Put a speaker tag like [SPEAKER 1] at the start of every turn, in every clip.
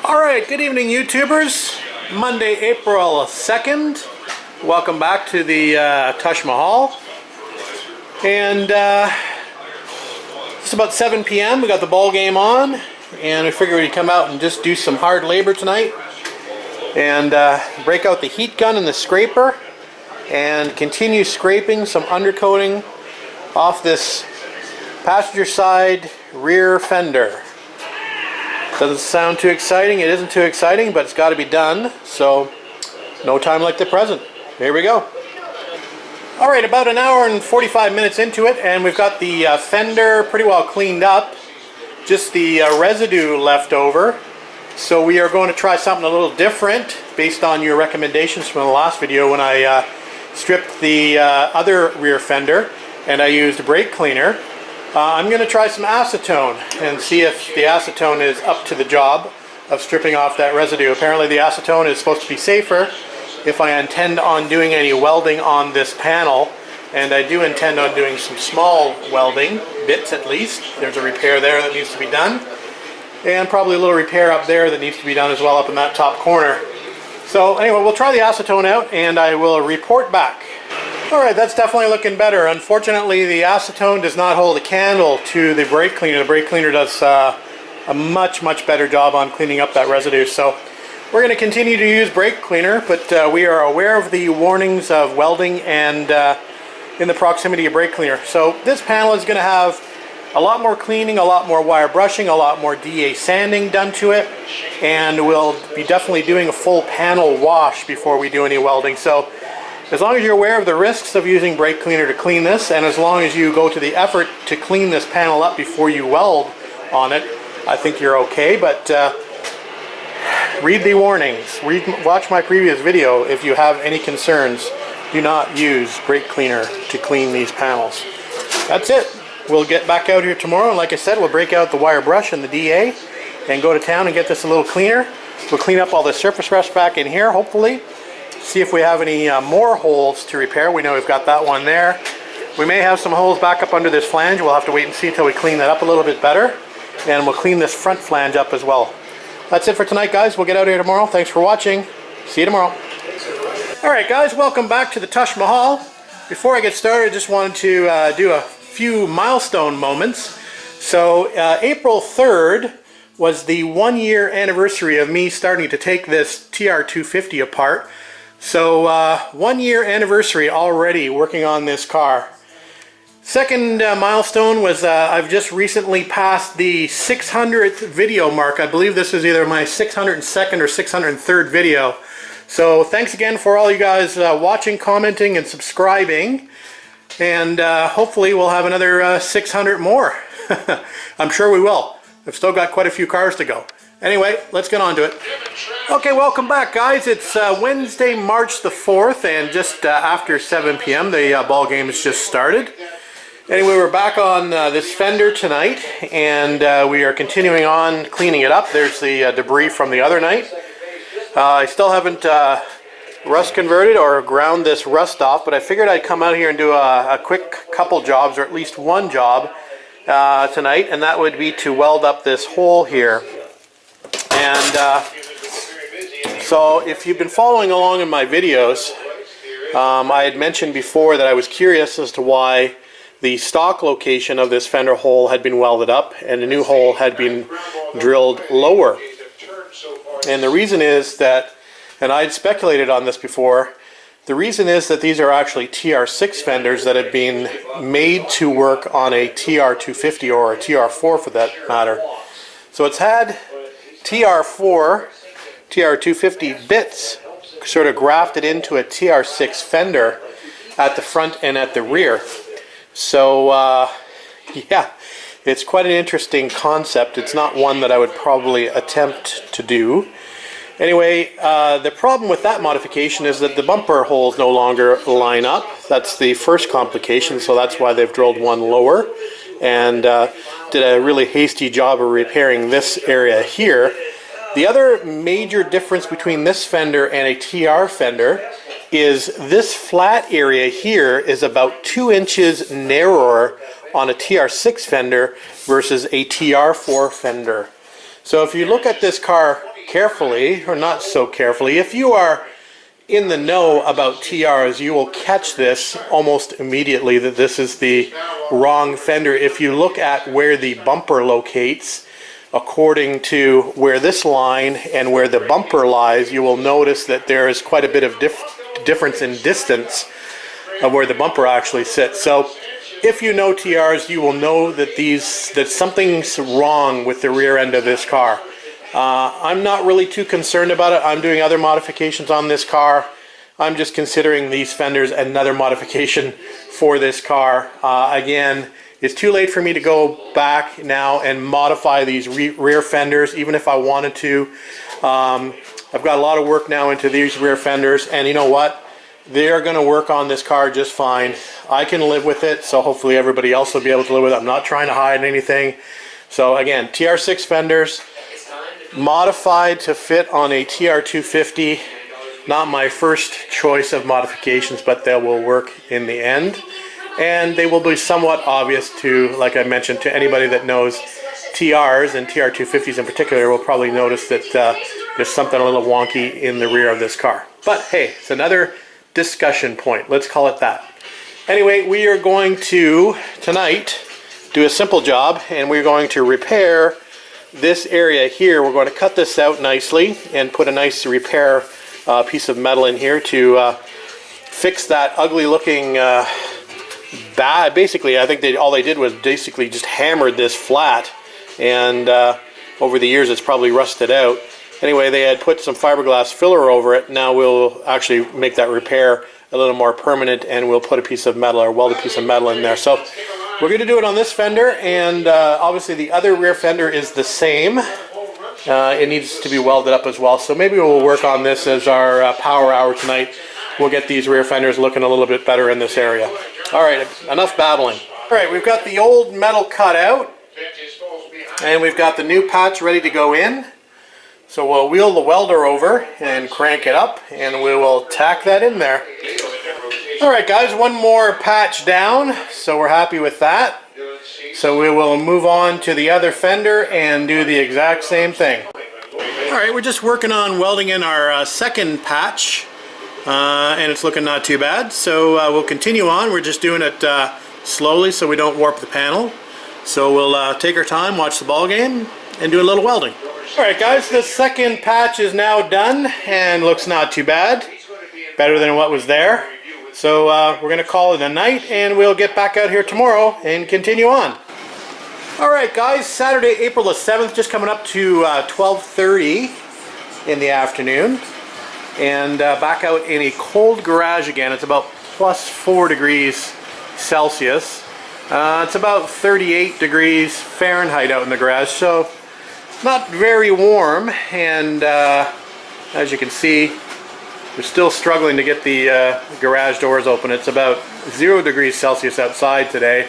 [SPEAKER 1] Alright, good evening YouTubers. Monday, April 2nd. Welcome back to the Taj Mahal. And it's about 7 p.m. We got the ball game on. And I figured we'd come out and just do some hard labor tonight. And break out the heat gun and the scraper. And continue scraping some undercoating off this passenger side rear fender. Doesn't sound too exciting. It isn't too exciting, but it's got to be done. So, no time like the present. Here we go. Alright, about an hour and 45 minutes into it, and we've got the fender pretty well cleaned up. Just the residue left over. So we are going to try something a little different based on your recommendations from the last video when I stripped the other rear fender and I used brake cleaner. I'm going to try some acetone and see if the acetone is up to the job of stripping off that residue. Apparently the acetone is supposed to be safer if I intend on doing any welding on this panel, and I do intend on doing some small welding bits at least. There's a repair there that needs to be done, and probably a little repair up there that needs to be done as well up in that top corner. So anyway, we'll try the acetone out and I will report back. Alright, that's definitely looking better. Unfortunately, the acetone does not hold a candle to the brake cleaner. The brake cleaner does a much better job on cleaning up that residue. So we're going to continue to use brake cleaner, but we are aware of the warnings of welding and in the proximity of brake cleaner. So this panel is going to have a lot more cleaning, a lot more wire brushing, a lot more DA sanding done to it, and we'll be definitely doing a full panel wash before we do any welding. So as long as you're aware of the risks of using brake cleaner to clean this, and as long as you go to the effort to clean this panel up before you weld on it, I think you're okay. But read the warnings. Watch my previous video if you have any concerns. Do not use brake cleaner to clean these panels. That's it. We'll get back out here tomorrow, and like I said, we'll break out the wire brush and the DA and go to town and get this a little cleaner. We'll clean up all the surface rust back in here, hopefully. See if we have any more holes to repair. We know we've got that one there. We may have some holes back up under this flange. We'll have to wait and see until we clean that up a little bit better. And we'll clean this front flange up as well. That's it for tonight, guys. We'll get out of here tomorrow. Thanks for watching. See you tomorrow. Alright guys, welcome back to the Taj Mahal. Before I get started, I just wanted to do a few milestone moments. So April 3rd was the 1-year anniversary of me starting to take this TR250 apart. So 1-year anniversary already working on this car. Second milestone was I've just recently passed the 600th video mark. I believe this is either my 602nd or 603rd video. So thanks again for all you guys watching, commenting, and subscribing. And hopefully we'll have another 600 more. I'm sure we will. I've still got quite a few cars to go. Anyway, let's get on to it. Okay, welcome back guys. It's Wednesday, March the 4th, and just after 7 p.m. the ball game has just started. Anyway, we're back on this fender tonight, and we are continuing on cleaning it up. There's the debris from the other night. I still haven't rust converted or ground this rust off, but I figured I'd come out here and do a quick couple jobs, or at least one job tonight, and that would be to weld up this hole here. And so if you've been following along in my videos, I had mentioned before that I was curious as to why the stock location of this fender hole had been welded up and a new hole had been drilled lower. And the reason is that, and I'd speculated on this before, the reason is that these are actually TR6 fenders that have been made to work on a TR250 or a TR4 for that matter. So it's had TR4, TR250 bits sort of grafted into a TR6 fender at the front and at the rear. So yeah, it's quite an interesting concept. It's not one that I would probably attempt to do. Anyway, the problem with that modification is that the bumper holes no longer line up. That's the first complication, so that's why they've drilled one lower and did a really hasty job of repairing this area here. The other major difference between this fender and a TR fender is this flat area here is about 2 inches narrower on a TR6 fender versus a TR4 fender. So if you look at this car carefully, or not so carefully, if you are in the know about TRs, you will catch this almost immediately that this is the wrong fender. If you look at where the bumper locates, according to where this line and where the bumper lies, you will notice that there is quite a bit of difference in distance of where the bumper actually sits. So if you know TRs, you will know that that something's wrong with the rear end of this car. I'm not really too concerned about it. I'm doing other modifications on this car. I'm just considering these fenders another modification for this car. Again, it's too late for me to go back now and modify these rear fenders, even if I wanted to. I've got a lot of work now into these rear fenders, and you know what? They are going to work on this car just fine. I can live with it, so hopefully everybody else will be able to live with it. I'm not trying to hide anything. So again, TR6 fenders, modified to fit on a TR250. Not my first choice of modifications, but they will work in the end. And they will be somewhat obvious to, like I mentioned, to anybody that knows TRs and TR250s in particular will probably notice that there's something a little wonky in the rear of this car. But hey, it's another discussion point. Let's call it that. Anyway, we are going to, tonight, do a simple job, and we're going to repair this area here. We're going to cut this out nicely and put a nice repair piece of metal in here to fix that ugly looking basically I think all they did was basically just hammered this flat, and over the years it's probably rusted out. Anyway, they had put some fiberglass filler over it. Now we'll actually make that repair a little more permanent, and we'll put a piece of metal or weld a piece of metal in there. So we're going to do it on this fender, and obviously the other rear fender is the same. It needs to be welded up as well. So maybe we'll work on this as our power hour tonight. We'll get these rear fenders looking a little bit better in this area. All right, enough babbling. All right, we've got the old metal cut out, and we've got the new patch ready to go in. So we'll wheel the welder over and crank it up, and we will tack that in there. All right, guys, one more patch down, so we're happy with that. So we will move on to the other fender and do the exact same thing. All right, we're just working on welding in our second patch, and it's looking not too bad. So we'll continue on. We're just doing it slowly so we don't warp the panel. So we'll take our time, watch the ball game, and do a little welding. All right, guys, the second patch is now done and looks not too bad. Better than what was there. So we're going to call it a night, and we'll get back out here tomorrow and continue on. All right, guys, Saturday, April the 7th, just coming up to 12:30 in the afternoon. And back out in a cold garage again. It's about +4 degrees Celsius. It's about 38 degrees Fahrenheit out in the garage, so not very warm. And as you can see, we're still struggling to get the garage doors open. It's about 0 degrees Celsius outside today.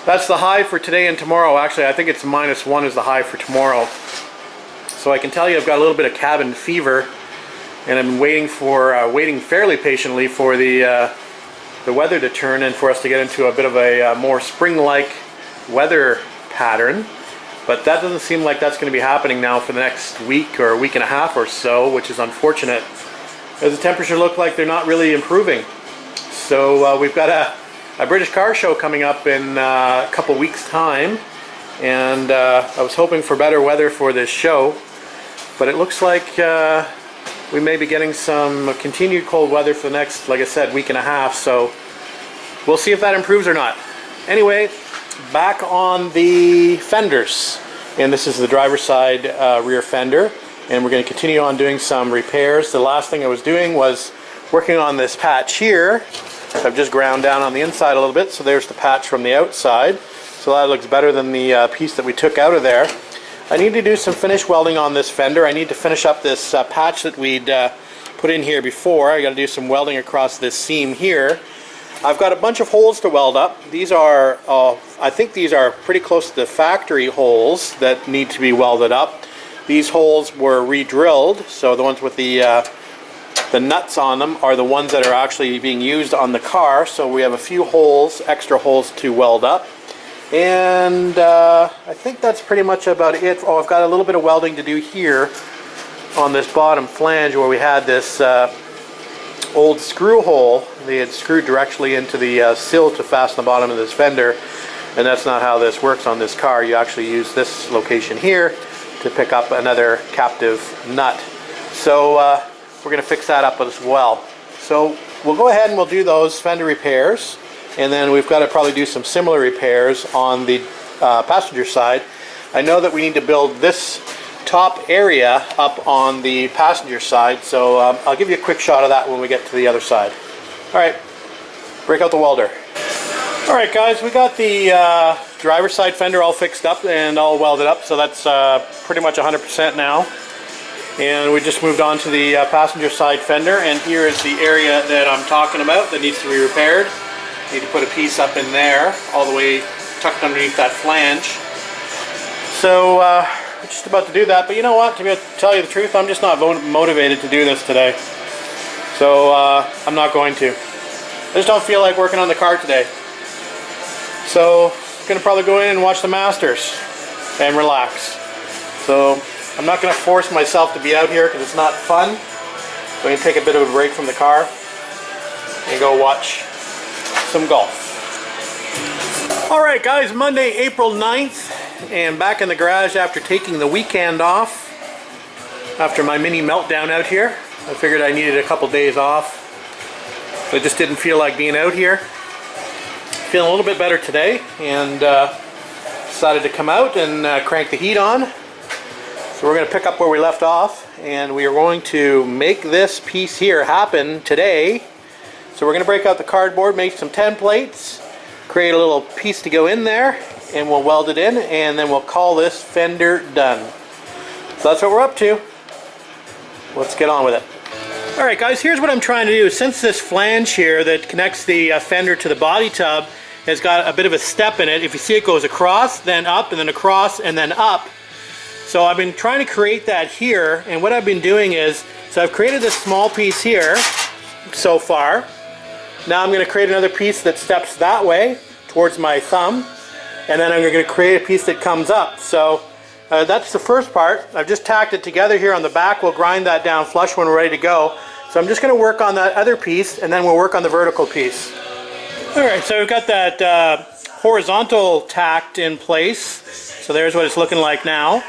[SPEAKER 1] That's the high for today and tomorrow. Actually, I think it's -1 is the high for tomorrow. So I can tell you I've got a little bit of cabin fever, and I'm waiting fairly patiently for the weather to turn and for us to get into a bit of a more spring-like weather pattern. But that doesn't seem like that's going to be happening now for the next week or week and a half or so, which is unfortunate, as the temperature look like they're not really improving. So we've got a British car show coming up in a couple weeks time, and I was hoping for better weather for this show, but it looks like we may be getting some continued cold weather for the next, like I said, week and a half. So we'll see if that improves or not. Anyway, back on the fenders, and this is the driver's side rear fender, and we're going to continue on doing some repairs. The last thing I was doing was working on this patch here. I've just ground down on the inside a little bit, so there's the patch from the outside. So that looks better than the piece that we took out of there. I need to do some finish welding on this fender. I need to finish up this patch that we'd put in here before. I got to do some welding across this seam here. I've got a bunch of holes to weld up. These are, I think these are pretty close to the factory holes that need to be welded up. These holes were re-drilled, so the ones with the nuts on them are the ones that are actually being used on the car. So we have a few holes, extra holes to weld up. And I think that's pretty much about it. Oh, I've got a little bit of welding to do here on this bottom flange where we had this old screw hole. They had screwed directly into the sill to fasten the bottom of this fender, and that's not how this works on this car. You actually use this location here to pick up another captive nut. So we're going to fix that up as well. So we'll go ahead and we'll do those fender repairs, and then we've got to probably do some similar repairs on the passenger side. I know that we need to build this top area up on the passenger side, so I'll give you a quick shot of that when we get to the other side. Alright, break out the welder. Alright guys, we got the driver's side fender all fixed up and all welded up, so that's pretty much 100% now. And we just moved on to the passenger side fender, and here is the area that I'm talking about that needs to be repaired. Need to put a piece up in there, all the way tucked underneath that flange. So we're just about to do that, but you know what, to tell you the truth, I'm just not motivated to do this today. So I'm not going to. I just don't feel like working on the car today. So I'm going to probably go in and watch the Masters and relax. So I'm not going to force myself to be out here because it's not fun. So I'm going to take a bit of a break from the car and go watch some golf. Alright guys, Monday, April 9th, and back in the garage after taking the weekend off. After my mini meltdown out here, I figured I needed a couple days off. So I just didn't feel like being out here. Feeling a little bit better today, and decided to come out and crank the heat on. So we're going to pick up where we left off, and we are going to make this piece here happen today. So we're going to break out the cardboard, make some templates, create a little piece to go in there, and we'll weld it in, and then we'll call this fender done. So that's what we're up to. Let's get on with it. Alright guys, here's what I'm trying to do. Since this flange here that connects the fender to the body tub has got a bit of a step in it, if you see it goes across, then up, and then across, and then up. So I've been trying to create that here, and what I've been doing is, so I've created this small piece here so far. Now I'm going to create another piece that steps that way towards my thumb, and then I'm going to create a piece that comes up. So that's the first part. I've just tacked it together here on the back. We'll grind that down flush when we're ready to go. So I'm just going to work on that other piece, and then we'll work on the vertical piece. Alright, so we've got that horizontal tacked in place. So there's what it's looking like now.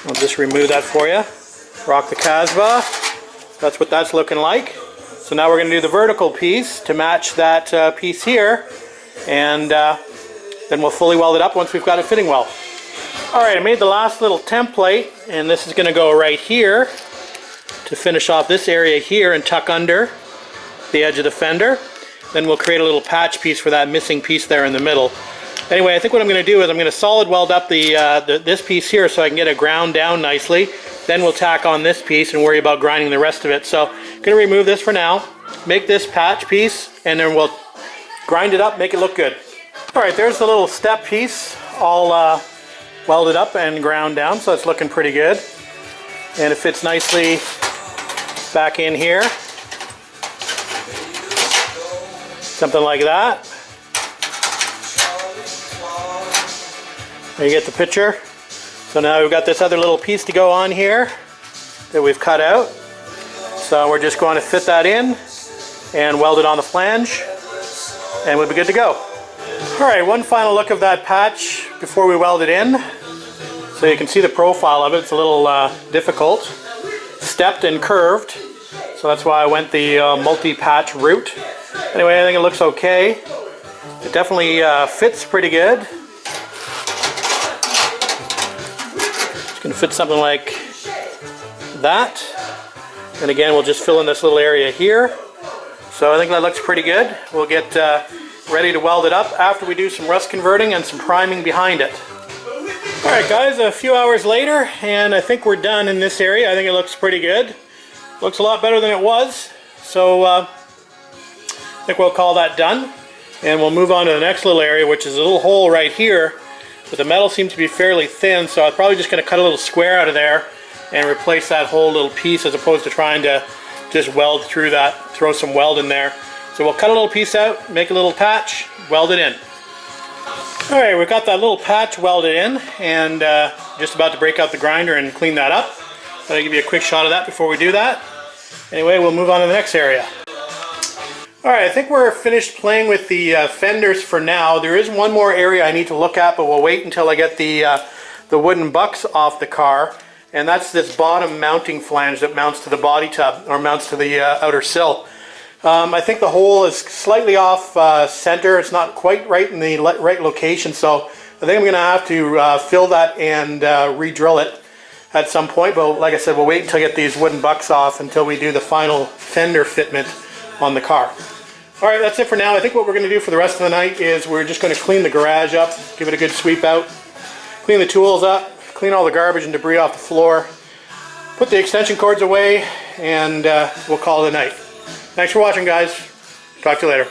[SPEAKER 1] I'll just remove that for you. Rock the Casbah. That's what that's looking like. So now we're going to do the vertical piece to match that piece here, and then we'll fully weld it up once we've got it fitting well. Alright, I made the last little template, and this is going to go right here to finish off this area here and tuck under the edge of the fender. Then we'll create a little patch piece for that missing piece there in the middle. Anyway, I think what I'm going to do is I'm going to solid weld up this piece here so I can get it ground down nicely. Then we'll tack on this piece and worry about grinding the rest of it. So I'm going to remove this for now, make this patch piece, and then we'll grind it up, make it look good. Alright, there's the little step piece all welded up and ground down, so it's looking pretty good. And it fits nicely back in here. Something like that. There you get the picture. So now we've got this other little piece to go on here that we've cut out. So we're just going to fit that in and weld it on the flange, and we'll be good to go. Alright, one final look of that patch before we weld it in. So you can see the profile of it. It's a little difficult. Stepped and curved. So that's why I went the multi-patch route. Anyway, I think it looks okay. It definitely fits pretty good. It's going to fit something like that. And again, we'll just fill in this little area here. So I think that looks pretty good. We'll get ready to weld it up after we do some rust converting and some priming behind it. Alright guys, a few hours later, and I think we're done in this area. I think it looks pretty good. Looks a lot better than it was. So I think we'll call that done. And we'll move on to the next little area, which is a little hole right here. But the metal seems to be fairly thin, so I'm probably just going to cut a little square out of there and replace that whole little piece as opposed to trying to just weld through that, throw some weld in there. So we'll cut a little piece out, make a little patch, weld it in. Alright, we've got that little patch welded in, and just about to break out the grinder and clean that up. Thought I'd give you a quick shot of that before we do that. Anyway, we'll move on to the next area. Alright, I think we're finished playing with the fenders for now. There is one more area I need to look at, but we'll wait until I get the wooden bucks off the car. And that's this bottom mounting flange that mounts to the body tub, or mounts to the outer sill. I think the hole is slightly off center. It's not quite right in the right location, so I think I'm going to have to fill that and re-drill it at some point. But like I said, we'll wait until I get these wooden bucks off until we do the final fender fitment on the car. Alright, that's it for now. I think what we're going to do for the rest of the night is we're just going to clean the garage up, give it a good sweep out, clean the tools up, clean all the garbage and debris off the floor, put the extension cords away, and we'll call it a night. Thanks for watching, guys. Talk to you later.